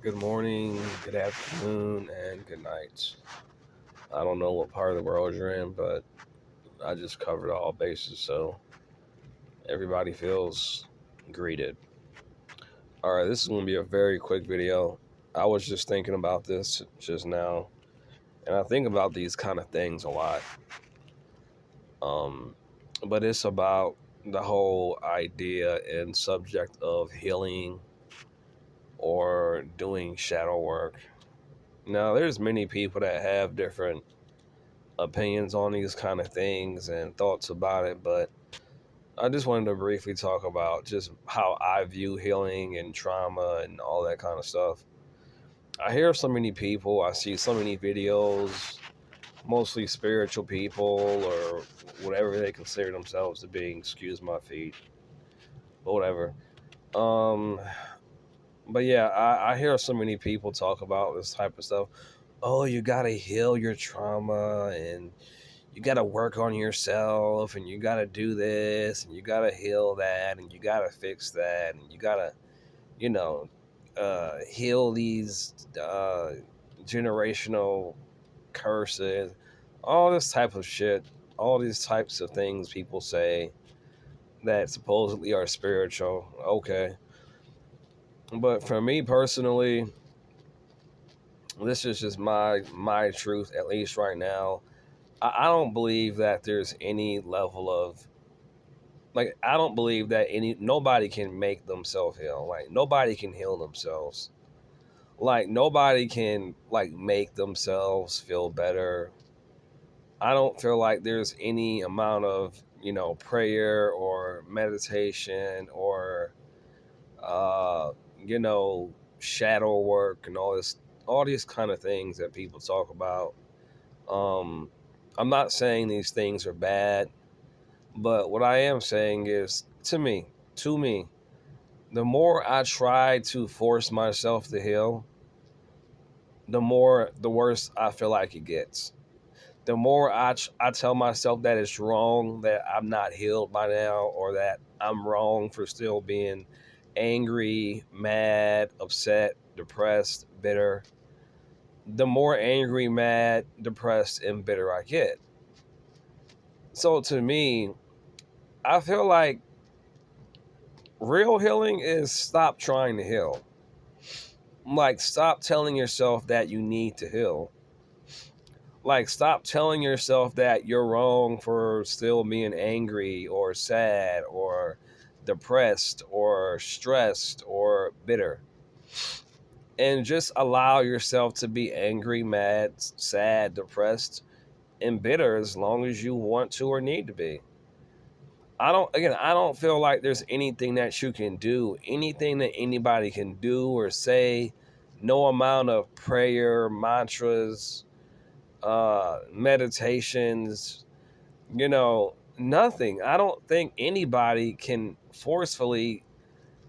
Good morning, good afternoon, and good night. I don't know what part of the world you're in, but I just covered all bases, so everybody feels greeted. All right, this is going to be a very quick video. I was just thinking about this just now, and I think about these kind of things a lot. Um, but it's about the whole idea and subject of healing or doing shadow work. Now, there's many people that have different opinions on these kind of things and thoughts about it, but I just wanted to briefly talk about just how I view healing and trauma and all that kind of stuff. I hear so many people, I see so many videos, mostly spiritual people or whatever they consider themselves to be, excuse my feet, but whatever. Um, but yeah, I hear so many people talk about this type of stuff. Oh, you gotta heal your trauma and you got to work on yourself and you got to do this and you got to heal that and you got to fix that and you got to, you know, heal these generational curses, all this type of shit, all these types of things people say that supposedly are spiritual. Okay. But for me personally, this is just my truth, at least right now. I don't believe that there's any level of I don't believe that nobody can make themselves heal. Like nobody can heal themselves. Like nobody can make themselves feel better. I don't feel like there's any amount of, prayer or meditation or uh, you know, shadow work and all these kind of things that people talk about. Um I'm not saying these things are bad, but what I am saying is to me, the more I try to force myself to heal, the worse I feel like it gets. The more I tell myself that it's wrong that I'm not healed by now, or that I'm wrong for still being angry, mad, upset, depressed, bitter, the more angry, mad, depressed, and bitter I get. So to me, I feel like real healing is stop trying to heal. Like, stop telling yourself that you need to heal. Like, stop telling yourself that you're wrong for still being angry or sad or depressed or stressed or bitter. And just allow yourself to be angry, mad, sad, depressed, and bitter as long as you want to or need to be. I don't feel like there's anything that you can do, anything that anybody can do or say. No amount of prayer, mantras, meditations, nothing. I don't think anybody can forcefully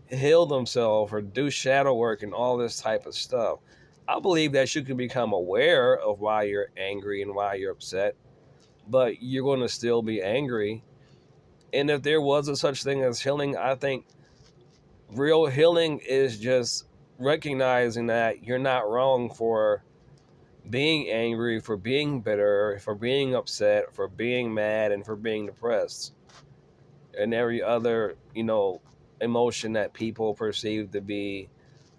heal themselves or do shadow work and all this type of stuff. I believe that you can become aware of why you're angry and why you're upset, but you're going to still be angry. And if there was a such thing as healing, I think real healing is just recognizing that you're not wrong for being angry, for being bitter, for being upset, for being mad, and for being depressed, and every other, emotion that people perceive to be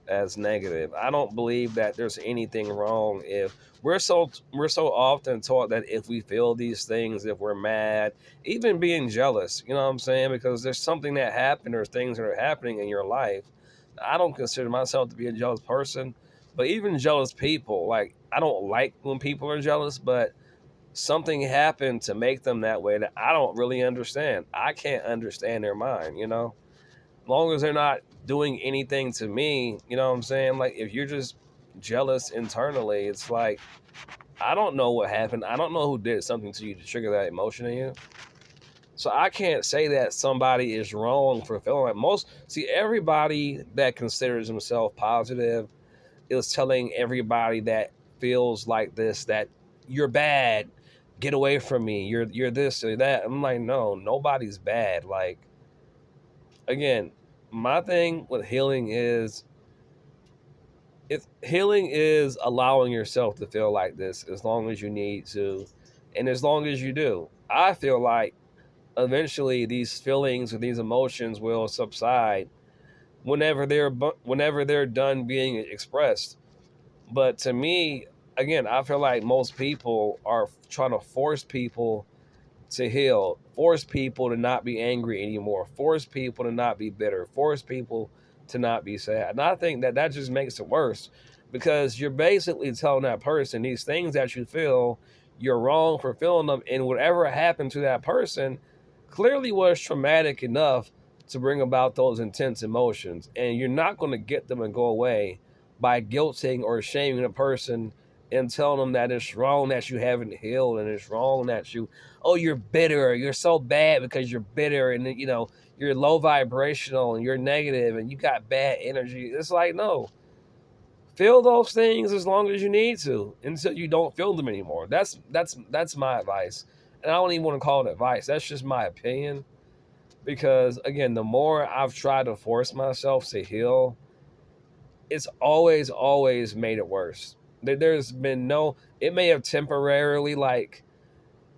as negative. I don't believe that there's anything wrong if we're so often taught that if we feel these things, if we're mad, even being jealous, you know what I'm saying? Because there's something that happened or things that are happening in your life. I don't consider myself to be a jealous person, but even jealous people, like I don't like when people are jealous, but something happened to make them that way that I don't really understand. I can't understand their mind. Long as they're not doing anything to me, you know what I'm saying? Like if you're just jealous internally, it's like I don't know what happened. I don't know who did something to you to trigger that emotion in you. So I can't say that somebody is wrong for feeling like everybody that considers himself positive is telling everybody that feels like this that you're bad. Get away from me. You're this or that. I'm like, no, nobody's bad. Like again, my thing with healing is Healing is allowing yourself to feel like this as long as you need to, and as long as you do. I feel like eventually these feelings or these emotions will subside whenever they're done being expressed. But to me, again, I feel like most people are trying to force people to heal, force people to not be angry anymore, force people to not be bitter, force people to not be sad. And I think that that just makes it worse, because you're basically telling that person these things that you feel, you're wrong for feeling them, and whatever happened to that person clearly was traumatic enough to bring about those intense emotions. And you're not going to get them to go away by guilting or shaming a person and telling them that it's wrong that you haven't healed, and it's wrong that you, oh, you're bitter, you're so bad because you're bitter, and you're low vibrational and you're negative and you got bad energy. It's like, no, feel those things as long as you need to until you don't feel them anymore. That's my advice. And I don't even want to call it advice, that's just my opinion. Because again, the more I've tried to force myself to heal, it's always made it worse. There's been no, it may have temporarily like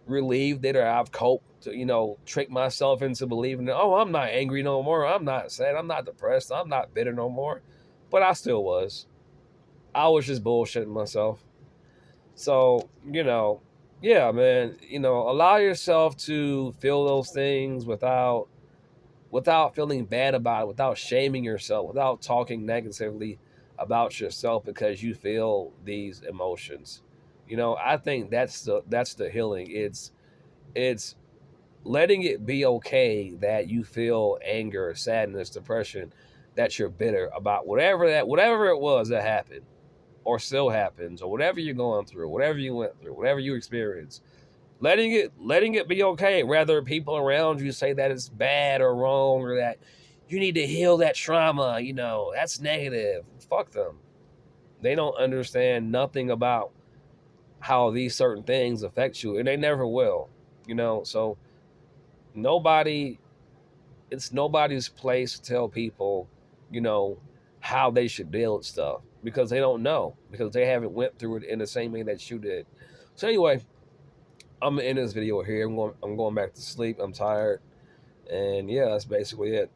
relieved it, or I've coped to, trick myself into believing that, oh, I'm not angry no more. I'm not sad. I'm not depressed. I'm not bitter no more. But I still was. I was just bullshitting myself. So, yeah, man, allow yourself to feel those things without feeling bad about it, without shaming yourself, without talking negatively about yourself because you feel these emotions. I think that's the healing. It's letting it be okay that you feel anger, sadness, depression, that you're bitter about whatever it was that happened or still happens, or whatever you're going through, whatever you went through, whatever you experienced. Letting it be okay. Whether people around you say that it's bad or wrong, or that you need to heal that trauma, that's negative. Fuck them. They don't understand nothing about how these certain things affect you, and they never will. So nobody it's nobody's place to tell people, you know, how they should deal with stuff, because they don't know, because they haven't went through it in the same way that you did. So anyway, I'm gonna end this video here. I'm going back to sleep. I'm tired, and yeah, that's basically it.